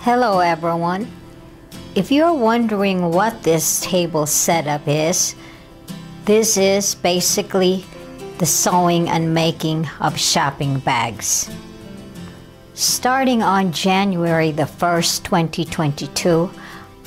Hello everyone. If you're wondering what this table setup is, this is basically the sewing and making of shopping bags. Starting on January the 1st, 2022,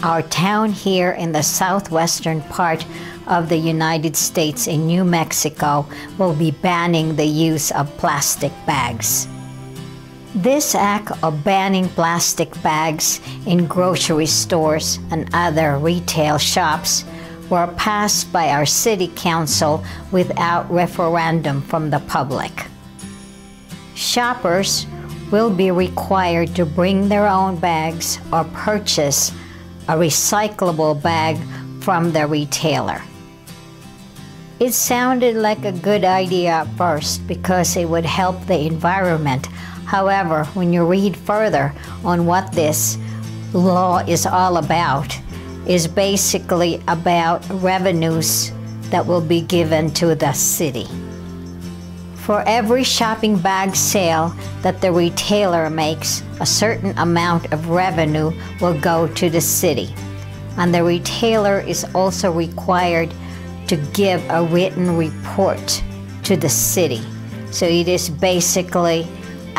our town here in the southwestern part of the United States in New Mexico will be banning the use of plastic bags. This act of banning plastic bags in grocery stores and other retail shops were passed by our city council without referendum from the public. Shoppers will be required to bring their own bags or purchase a recyclable bag from the retailer. It sounded like a good idea at first because it would help the environment. However, when you read further on what this law is all about, is basically about revenues that will be given to the city. For every shopping bag sale that the retailer makes, a certain amount of revenue will go to the city. And the retailer is also required to give a written report to the city. So it is basically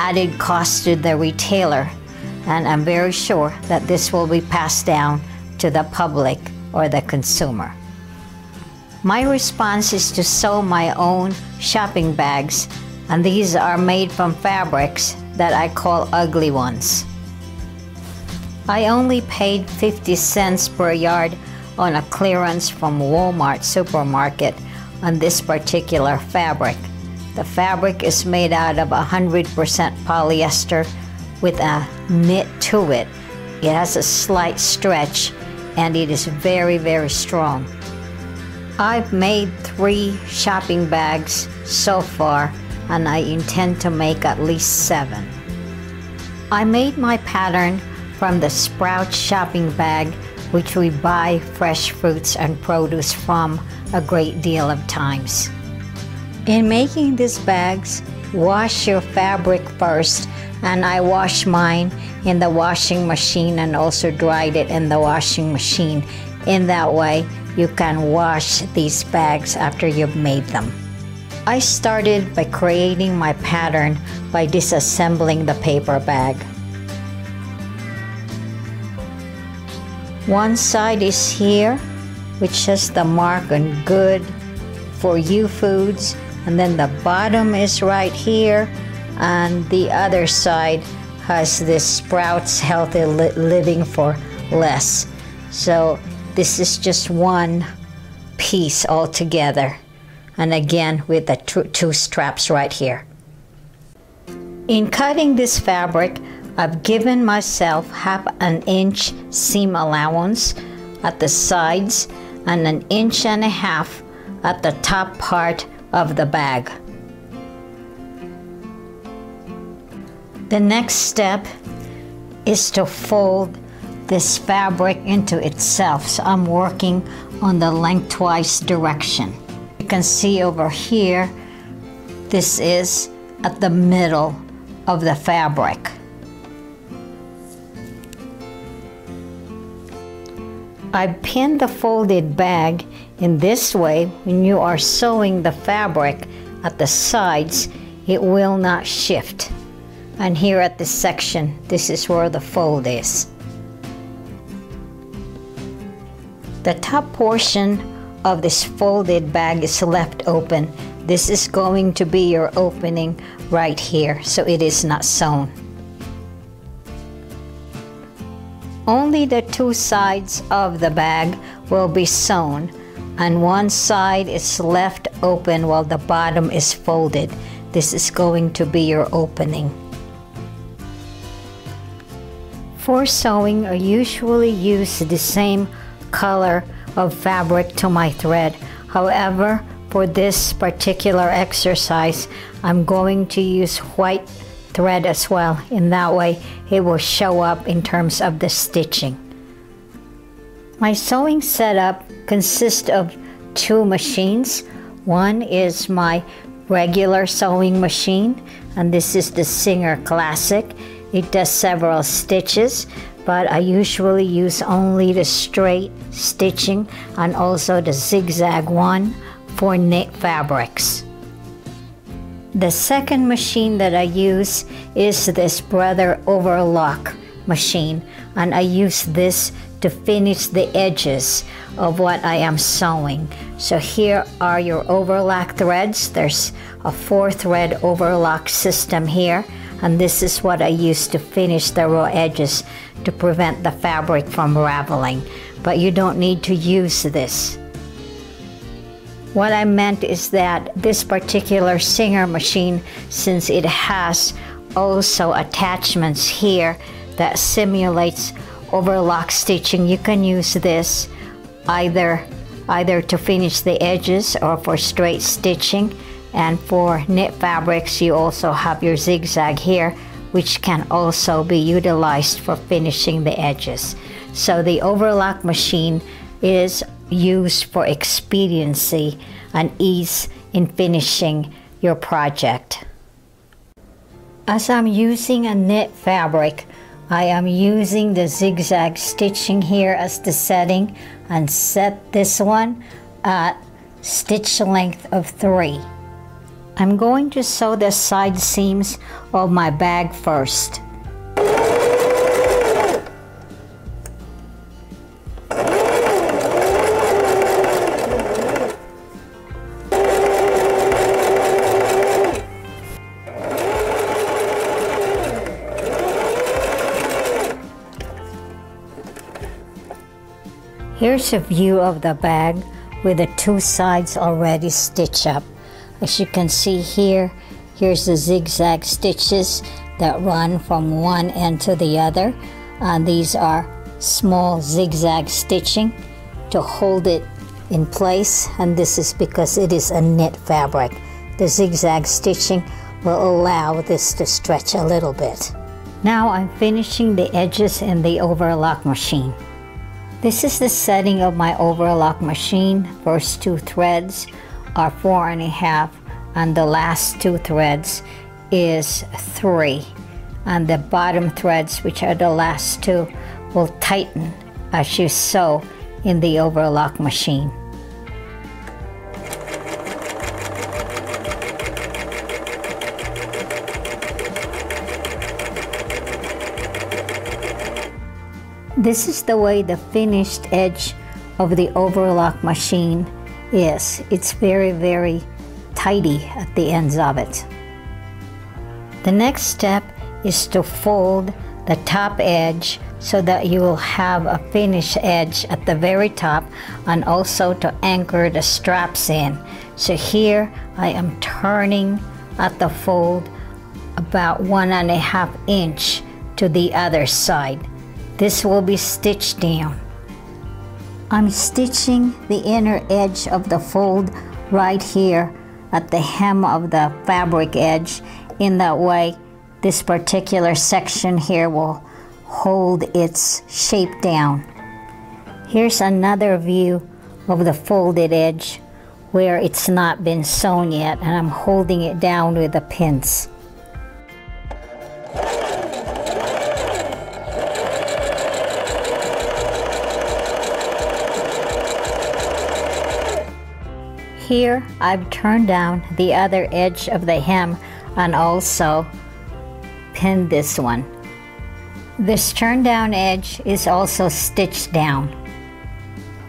added cost to the retailer, and I'm very sure that this will be passed down to the public or the consumer. My response is to sew my own shopping bags, and these are made from fabrics that I call ugly ones. I only paid 50 cents per yard on a clearance from Walmart supermarket on this particular fabric. The fabric is made out of 100% polyester with a knit to it. It has a slight stretch and it is very, very strong. I've made 3 shopping bags so far and I intend to make at least 7. I made my pattern from the Sprouts shopping bag, which we buy fresh fruits and produce from a great deal of times. In making these bags, wash your fabric first, and I wash mine in the washing machine and also dried it in the washing machine. In that way, you can wash these bags after you've made them. I started by creating my pattern by disassembling the paper bag. One side is here, which has the mark on Good For You Foods, and then the bottom is right here, and the other side has this Sprouts Healthy Living for Less. So this is just one piece all together, and again with the 2 straps right here. In cutting this fabric, I've given myself 1/2 inch seam allowance at the sides and 1.5 inches at the top part of the bag. The next step is to fold this fabric into itself. So I'm working on the lengthwise direction. You can see over here, this is at the middle of the fabric. I pinned the folded bag in this way. When you are sewing the fabric at the sides, it will not shift. And here at this section, this is where the fold is. The top portion of this folded bag is left open. This is going to be your opening right here, so it is not sewn. Only the 2 sides of the bag will be sewn, and one side is left open while the bottom is folded. This is going to be your opening. For sewing, I usually use the same color of fabric to my thread. However, for this particular exercise, I'm going to use white thread as well. In that way, it will show up in terms of the stitching. My sewing setup consists of 2 machines. One is my regular sewing machine, and this is the Singer Classic. It does several stitches, but I usually use only the straight stitching and also the zigzag one for knit fabrics. The second machine that I use is this Brother Overlock machine, and I use this to finish the edges of what I am sewing. So here are your overlock threads. There's a 4-thread overlock system here, and this is what I use to finish the raw edges to prevent the fabric from raveling. But you don't need to use this. What I meant is that this particular Singer machine, since it has also attachments here that simulates overlock stitching, you can use this either to finish the edges or for straight stitching. And for knit fabrics, you also have your zigzag here, which can also be utilized for finishing the edges. So the overlock machine is used for expediency and ease in finishing your project. As I'm using a knit fabric, I am using the zigzag stitching here as the setting and set this one at stitch length of 3. I'm going to sew the side seams of my bag first. Here's a view of the bag with the 2 sides already stitched up. As you can see here, here's the zigzag stitches that run from one end to the other. And these are small zigzag stitching to hold it in place. And this is because it is a knit fabric. The zigzag stitching will allow this to stretch a little bit. Now I'm finishing the edges in the overlock machine. This is the setting of my overlock machine. First 2 threads are 4.5 and the last 2 threads is 3. And the bottom threads, which are the last 2, will tighten as you sew in the overlock machine. This is the way the finished edge of the overlock machine is. It's very, very tidy at the ends of it. The next step is to fold the top edge so that you will have a finished edge at the very top, and also to anchor the straps in. So here I am turning at the fold about 1.5 inch to the other side. This will be stitched down. I'm stitching the inner edge of the fold right here at the hem of the fabric edge. In that way, this particular section here will hold its shape down. Here's another view of the folded edge where it's not been sewn yet, and I'm holding it down with the pins. Here I've turned down the other edge of the hem and also pinned this one. This turned down edge is also stitched down.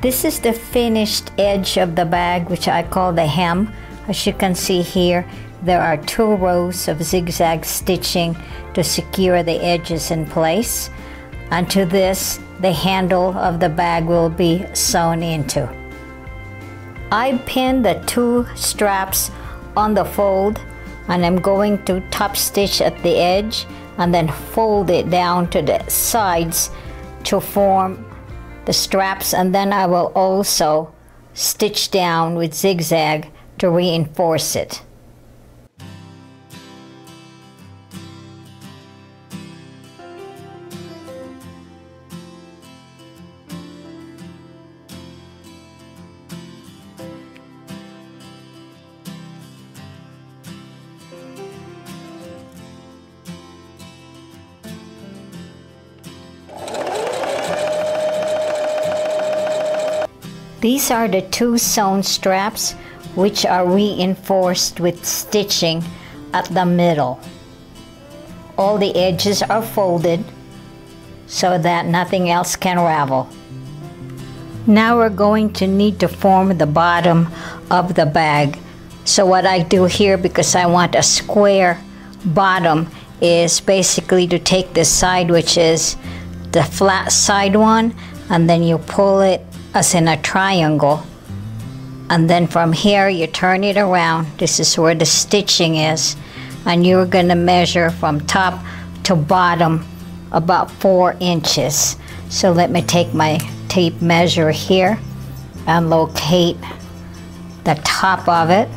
This is the finished edge of the bag, which I call the hem. As you can see here, there are 2 rows of zigzag stitching to secure the edges in place. And to this, the handle of the bag will be sewn into. I pinned the 2 straps on the fold, and I'm going to top stitch at the edge and then fold it down to the sides to form the straps, and then I will also stitch down with zigzag to reinforce it. These are the two sewn straps which are reinforced with stitching at the middle. All the edges are folded so that nothing else can ravel. Now we're going to need to form the bottom of the bag. So what I do here, because I want a square bottom, is basically to take this side, which is the flat side one, and then you pull it as in a triangle, and then from here you turn it around. This is where the stitching is, and you're going to measure from top to bottom about 4 inches. So let me take my tape measure here and locate the top of it,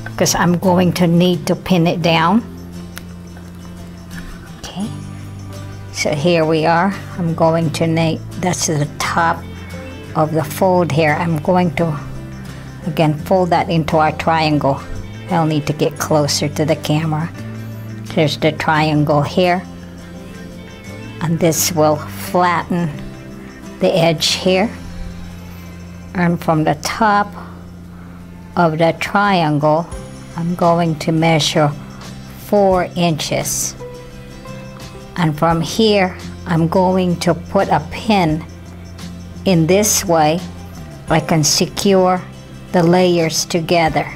because I'm going to need to pin it down. Okay, so here we are. I'm going to make, that's the top of the fold here. I'm going to again fold that into our triangle. I'll need to get closer to the camera. There's the triangle here, and this will flatten the edge here, and from the top of the triangle I'm going to measure 4 inches, and from here I'm going to put a pin. In this way I can secure the layers together,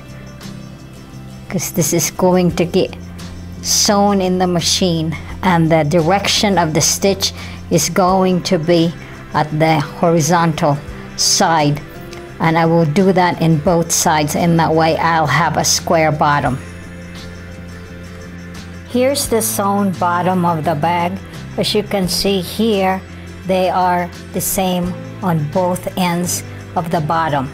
because this is going to get sewn in the machine, and the direction of the stitch is going to be at the horizontal side, and I will do that in both sides. In that way I'll have a square bottom. Here's the sewn bottom of the bag. As you can see here, they are the same on both ends of the bottom.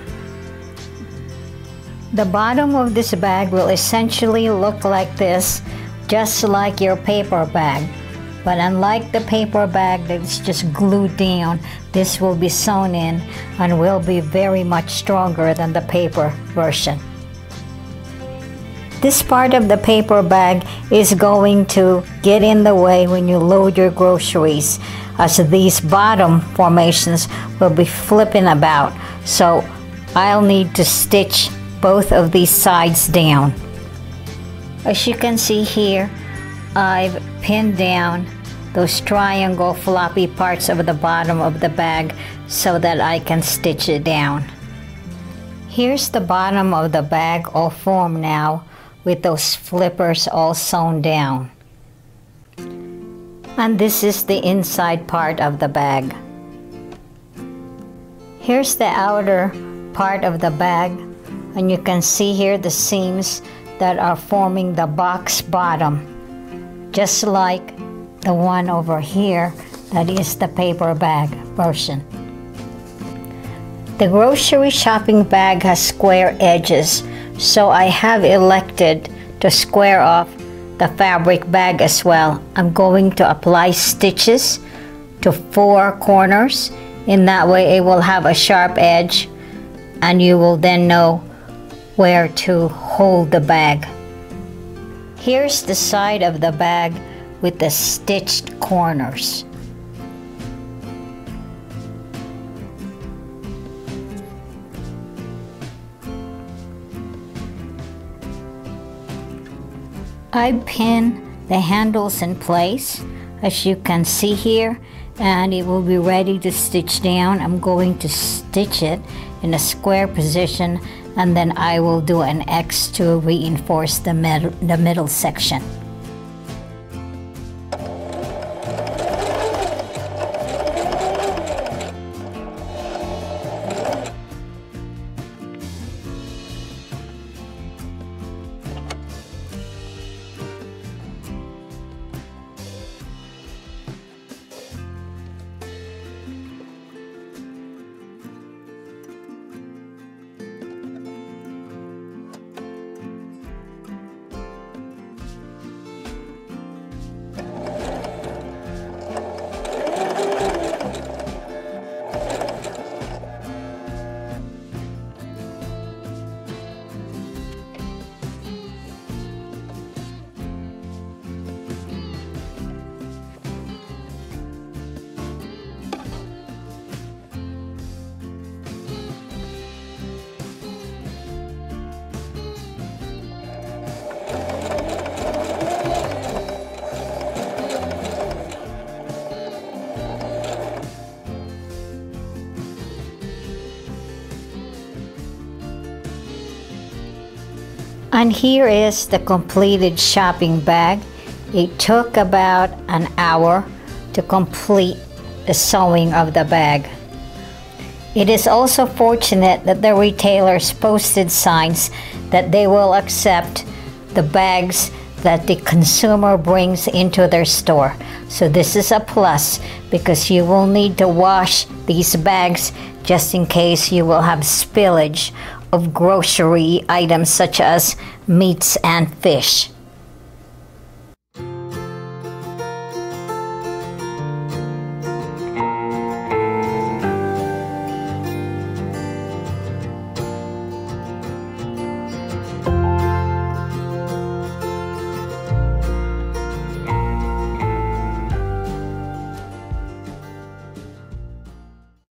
The bottom of this bag will essentially look like this, just like your paper bag. But unlike the paper bag that's just glued down, this will be sewn in and will be very much stronger than the paper version. This part of the paper bag is going to get in the way when you load your groceries, as these bottom formations will be flipping about. So I'll need to stitch both of these sides down. As you can see here, I've pinned down those triangle floppy parts of the bottom of the bag so that I can stitch it down. Here's the bottom of the bag all formed now, with those flippers all sewn down. And this is the inside part of the bag. Here's the outer part of the bag, and you can see here the seams that are forming the box bottom, just like the one over here that is the paper bag version. The grocery shopping bag has square edges, so I have elected to square off the fabric bag as well. I'm going to apply stitches to 4 corners. In that way it will have a sharp edge, and you will then know where to hold the bag. Here's the side of the bag with the stitched corners. I pin the handles in place, as you can see here, and it will be ready to stitch down. I'm going to stitch it in a square position, and then I will do an X to reinforce the middle section. And here is the completed shopping bag. It took about an hour to complete the sewing of the bag. It is also fortunate that the retailers posted signs that they will accept the bags that the consumer brings into their store. So this is a plus because you will need to wash these bags just in case you will have spillage of grocery items such as meats and fish.